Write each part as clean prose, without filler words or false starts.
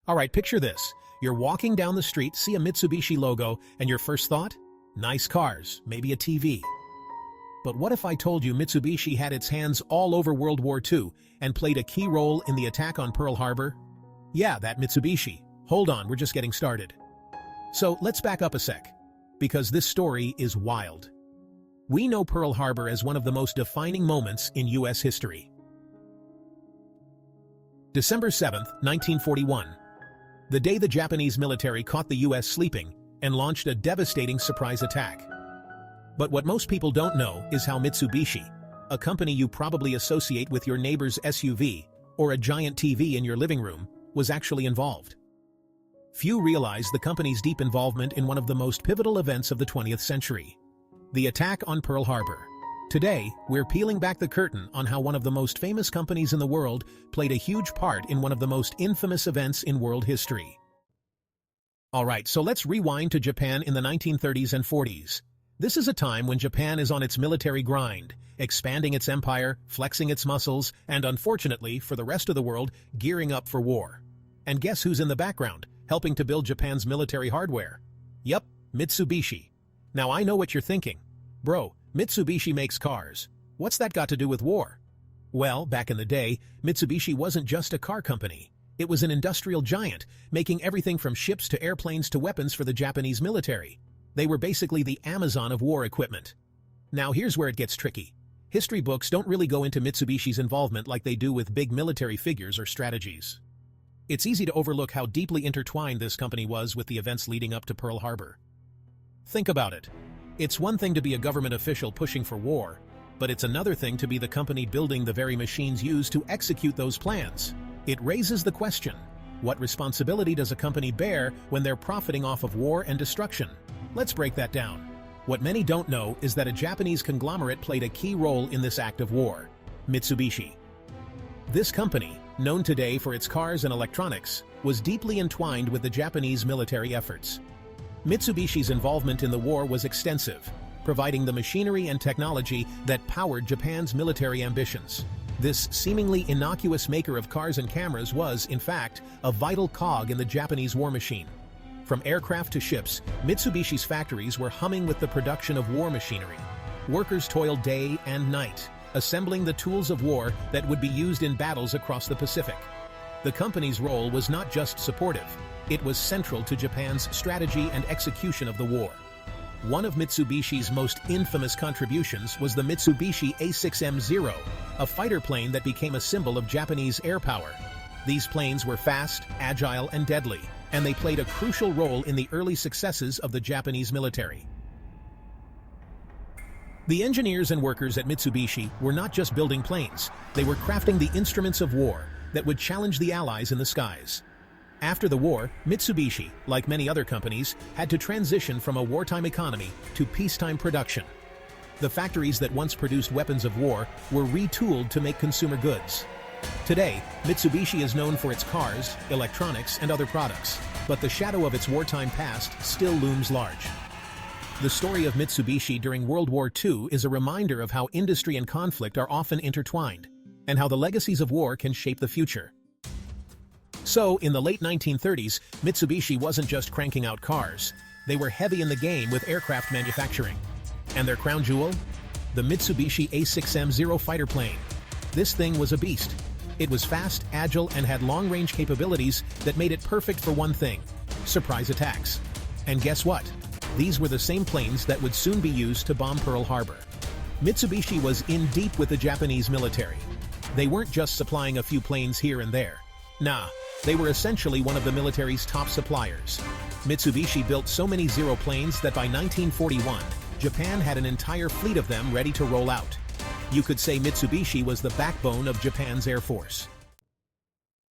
Alright, picture this. You're walking down the street, see a Mitsubishi logo, and your first thought? Nice cars, maybe a TV. But what if I told you Mitsubishi had its hands all over World War II and played a key role in the attack on Pearl Harbor? Yeah, that Mitsubishi. Hold on, we're just getting started. So let's back up a sec, because this story is wild. We know Pearl Harbor as one of the most defining moments in U.S. history. December 7, 1941. The day the Japanese military caught the U.S. sleeping and launched a devastating surprise attack. But what most people don't know is how Mitsubishi, a company you probably associate with your neighbor's SUV or a giant TV in your living room, was actually involved. Few realize the company's deep involvement in one of the most pivotal events of the 20th century, the attack on Pearl Harbor. Today, we're peeling back the curtain on how one of the most famous companies in the world played a huge part in one of the most infamous events in world history. Alright, so let's rewind to Japan in the 1930s and 40s. This is a time when Japan is on its military grind, expanding its empire, flexing its muscles, and unfortunately, for the rest of the world, gearing up for war. And guess who's in the background, helping to build Japan's military hardware? Yup, Mitsubishi. Now I know what you're thinking. Bro, Mitsubishi makes cars. What's that got to do with war? Well, back in the day, Mitsubishi wasn't just a car company. It was an industrial giant, making everything from ships to airplanes to weapons for the Japanese military. They were basically the Amazon of war equipment. Now here's where it gets tricky. History books don't really go into Mitsubishi's involvement like they do with big military figures or strategies. It's easy to overlook how deeply intertwined this company was with the events leading up to Pearl Harbor. Think about it. It's one thing to be a government official pushing for war, but it's another thing to be the company building the very machines used to execute those plans. It raises the question, what responsibility does a company bear when they're profiting off of war and destruction? Let's break that down. What many don't know is that a Japanese conglomerate played a key role in this act of war, Mitsubishi. This company, known today for its cars and electronics, was deeply entwined with the Japanese military efforts. Mitsubishi's involvement in the war was extensive, providing the machinery and technology that powered Japan's military ambitions. This seemingly innocuous maker of cars and cameras was, in fact, a vital cog in the Japanese war machine. From aircraft to ships, Mitsubishi's factories were humming with the production of war machinery. Workers toiled day and night, assembling the tools of war that would be used in battles across the Pacific. The company's role was not just supportive, it was central to Japan's strategy and execution of the war. One of Mitsubishi's most infamous contributions was the Mitsubishi A6M0, a fighter plane that became a symbol of Japanese air power. These planes were fast, agile, and deadly, and they played a crucial role in the early successes of the Japanese military. The engineers and workers at Mitsubishi were not just building planes, they were crafting the instruments of war that would challenge the Allies in the skies. After the war, Mitsubishi, like many other companies, had to transition from a wartime economy to peacetime production. The factories that once produced weapons of war were retooled to make consumer goods. Today, Mitsubishi is known for its cars, electronics, and other products, but the shadow of its wartime past still looms large. The story of Mitsubishi during World War II is a reminder of how industry and conflict are often intertwined, and how the legacies of war can shape the future. So, in the late 1930s, Mitsubishi wasn't just cranking out cars. They were heavy in the game with aircraft manufacturing. And their crown jewel? The Mitsubishi A6M0 fighter plane. This thing was a beast. It was fast, agile, and had long-range capabilities that made it perfect for one thing: surprise attacks. And guess what? These were the same planes that would soon be used to bomb Pearl Harbor. Mitsubishi was in deep with the Japanese military. They weren't just supplying a few planes here and there. Nah, they were essentially one of the military's top suppliers. Mitsubishi built so many Zero planes that by 1941, Japan had an entire fleet of them ready to roll out. You could say Mitsubishi was the backbone of Japan's Air Force.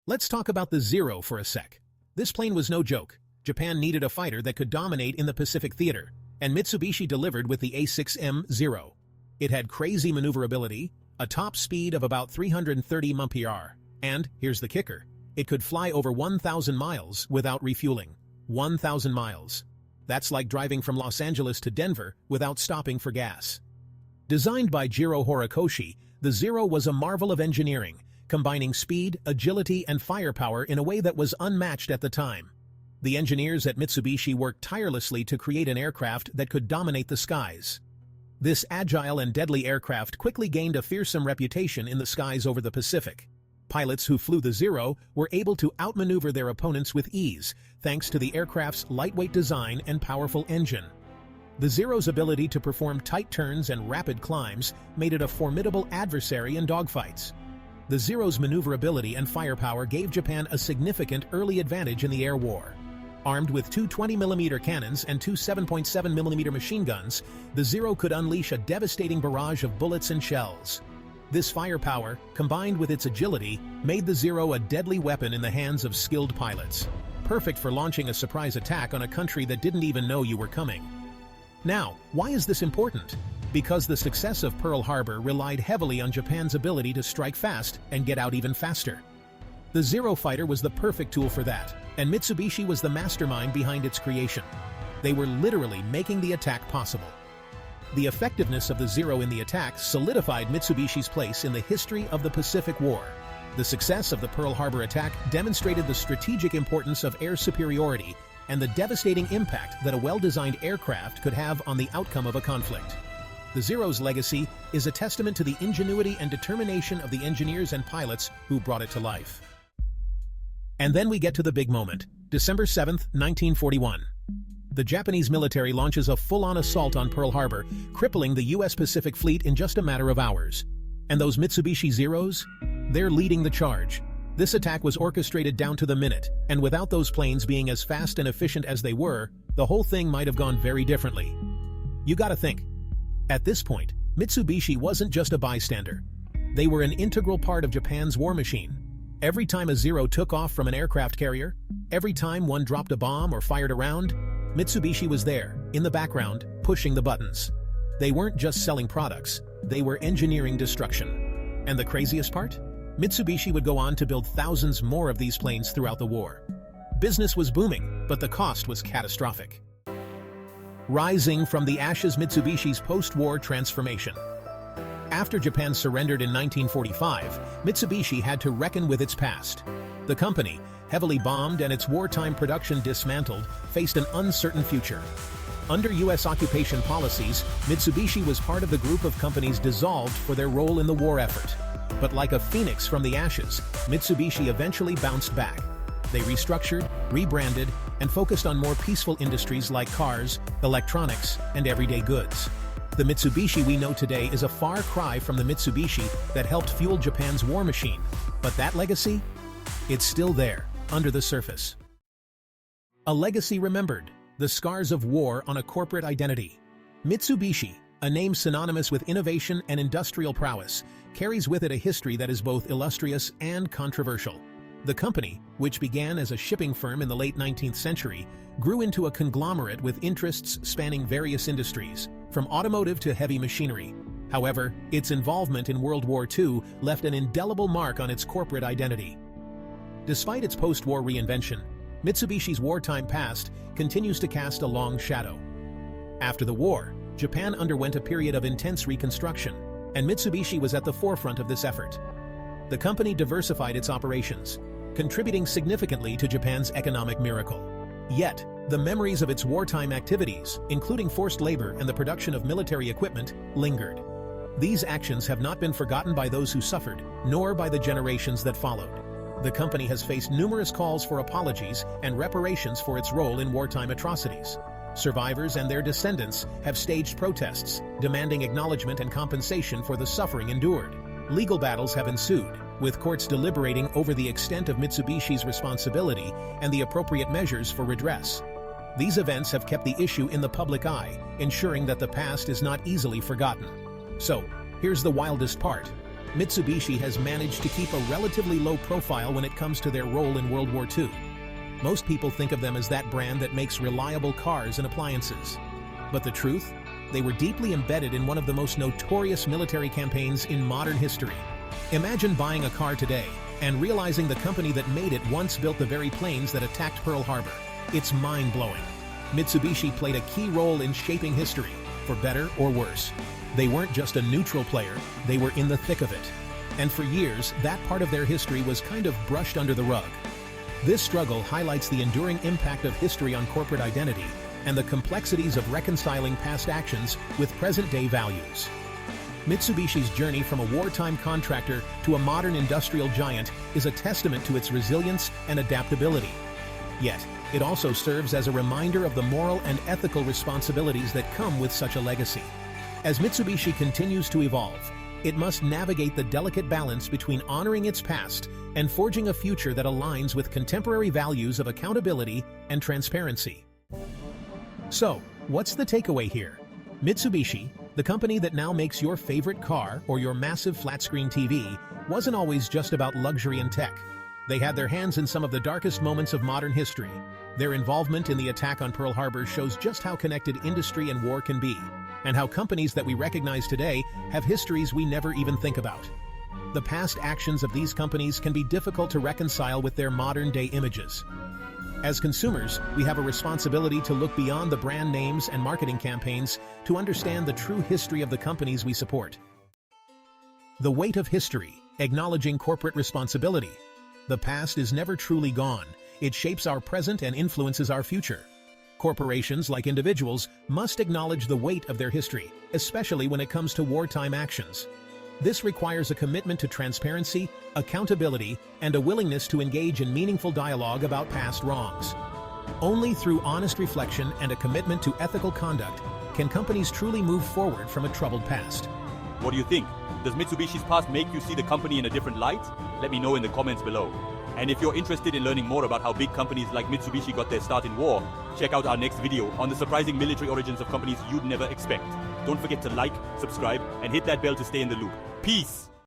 Let's talk about the Zero for a sec. This plane was no joke. Japan needed a fighter that could dominate in the Pacific theater, and Mitsubishi delivered with the A6M0. It had crazy maneuverability, a top speed of about 330 mph, and, here's the kicker, it could fly over 1,000 miles without refueling. 1,000 miles. That's like driving from Los Angeles to Denver without stopping for gas. Designed by Jiro Horikoshi, the Zero was a marvel of engineering, combining speed, agility, and firepower in a way that was unmatched at the time. The engineers at Mitsubishi worked tirelessly to create an aircraft that could dominate the skies. This agile and deadly aircraft quickly gained a fearsome reputation in the skies over the Pacific. Pilots who flew the Zero were able to outmaneuver their opponents with ease, thanks to the aircraft's lightweight design and powerful engine. The Zero's ability to perform tight turns and rapid climbs made it a formidable adversary in dogfights. The Zero's maneuverability and firepower gave Japan a significant early advantage in the air war. Armed with two 20mm cannons and two 7.7mm machine guns, the Zero could unleash a devastating barrage of bullets and shells. This firepower, combined with its agility, made the Zero a deadly weapon in the hands of skilled pilots, perfect for launching a surprise attack on a country that didn't even know you were coming. Now, why is this important? Because the success of Pearl Harbor relied heavily on Japan's ability to strike fast and get out even faster. The Zero fighter was the perfect tool for that, and Mitsubishi was the mastermind behind its creation. They were literally making the attack possible. The effectiveness of the Zero in the attack solidified Mitsubishi's place in the history of the Pacific War. The success of the Pearl Harbor attack demonstrated the strategic importance of air superiority and the devastating impact that a well-designed aircraft could have on the outcome of a conflict. The Zero's legacy is a testament to the ingenuity and determination of the engineers and pilots who brought it to life. And then we get to the big moment, December 7, 1941. The Japanese military launches a full-on assault on Pearl Harbor, crippling the U.S. Pacific Fleet in just a matter of hours. And those Mitsubishi Zeros? They're leading the charge. This attack was orchestrated down to the minute, and without those planes being as fast and efficient as they were, the whole thing might have gone very differently. You gotta think. At this point, Mitsubishi wasn't just a bystander. They were an integral part of Japan's war machine. Every time a Zero took off from an aircraft carrier, every time one dropped a bomb or fired a round, Mitsubishi was there, in the background, pushing the buttons. They weren't just selling products, they were engineering destruction. And the craziest part? Mitsubishi would go on to build thousands more of these planes throughout the war. Business was booming, but the cost was catastrophic. Rising from the ashes, Mitsubishi's post-war transformation. After Japan surrendered in 1945, Mitsubishi had to reckon with its past. The company, heavily bombed and its wartime production dismantled, faced an uncertain future. Under U.S. occupation policies, Mitsubishi was part of the group of companies dissolved for their role in the war effort. But like a phoenix from the ashes, Mitsubishi eventually bounced back. They restructured, rebranded, and focused on more peaceful industries like cars, electronics, and everyday goods. The Mitsubishi we know today is a far cry from the Mitsubishi that helped fuel Japan's war machine. But that legacy? It's still there, under the surface. A legacy remembered, the scars of war on a corporate identity. Mitsubishi, a name synonymous with innovation and industrial prowess, carries with it a history that is both illustrious and controversial. The company, which began as a shipping firm in the late 19th century, grew into a conglomerate with interests spanning various industries, from automotive to heavy machinery. However, its involvement in World War II left an indelible mark on its corporate identity. Despite its post-war reinvention, Mitsubishi's wartime past continues to cast a long shadow. After the war, Japan underwent a period of intense reconstruction, and Mitsubishi was at the forefront of this effort. The company diversified its operations, contributing significantly to Japan's economic miracle. Yet, the memories of its wartime activities, including forced labor and the production of military equipment, lingered. These actions have not been forgotten by those who suffered, nor by the generations that followed. The company has faced numerous calls for apologies and reparations for its role in wartime atrocities. Survivors and their descendants have staged protests, demanding acknowledgement and compensation for the suffering endured. Legal battles have ensued, with courts deliberating over the extent of Mitsubishi's responsibility and the appropriate measures for redress. These events have kept the issue in the public eye, ensuring that the past is not easily forgotten. So, here's the wildest part. Mitsubishi has managed to keep a relatively low profile when it comes to their role in World War II. Most people think of them as that brand that makes reliable cars and appliances. But the truth? They were deeply embedded in one of the most notorious military campaigns in modern history. Imagine buying a car today and realizing the company that made it once built the very planes that attacked Pearl Harbor. It's mind-blowing. Mitsubishi played a key role in shaping history, for better or worse. They weren't just a neutral player, they were in the thick of it. And for years, that part of their history was kind of brushed under the rug. This struggle highlights the enduring impact of history on corporate identity and the complexities of reconciling past actions with present-day values. Mitsubishi's journey from a wartime contractor to a modern industrial giant is a testament to its resilience and adaptability. Yet, it also serves as a reminder of the moral and ethical responsibilities that come with such a legacy. As Mitsubishi continues to evolve, it must navigate the delicate balance between honoring its past and forging a future that aligns with contemporary values of accountability and transparency. So, what's the takeaway here? Mitsubishi, the company that now makes your favorite car or your massive flat-screen TV, wasn't always just about luxury and tech. They had their hands in some of the darkest moments of modern history. Their involvement in the attack on Pearl Harbor shows just how connected industry and war can be, and how companies that we recognize today have histories we never even think about. The past actions of these companies can be difficult to reconcile with their modern-day images. As consumers, we have a responsibility to look beyond the brand names and marketing campaigns to understand the true history of the companies we support. The weight of history, acknowledging corporate responsibility. The past is never truly gone. It shapes our present and influences our future. Corporations, like individuals, must acknowledge the weight of their history, especially when it comes to wartime actions. This requires a commitment to transparency, accountability, and a willingness to engage in meaningful dialogue about past wrongs. Only through honest reflection and a commitment to ethical conduct can companies truly move forward from a troubled past. What do you think? Does Mitsubishi's past make you see the company in a different light? Let me know in the comments below. And if you're interested in learning more about how big companies like Mitsubishi got their start in war, check out our next video on the surprising military origins of companies you'd never expect. Don't forget to like, subscribe, and hit that bell to stay in the loop. Peace!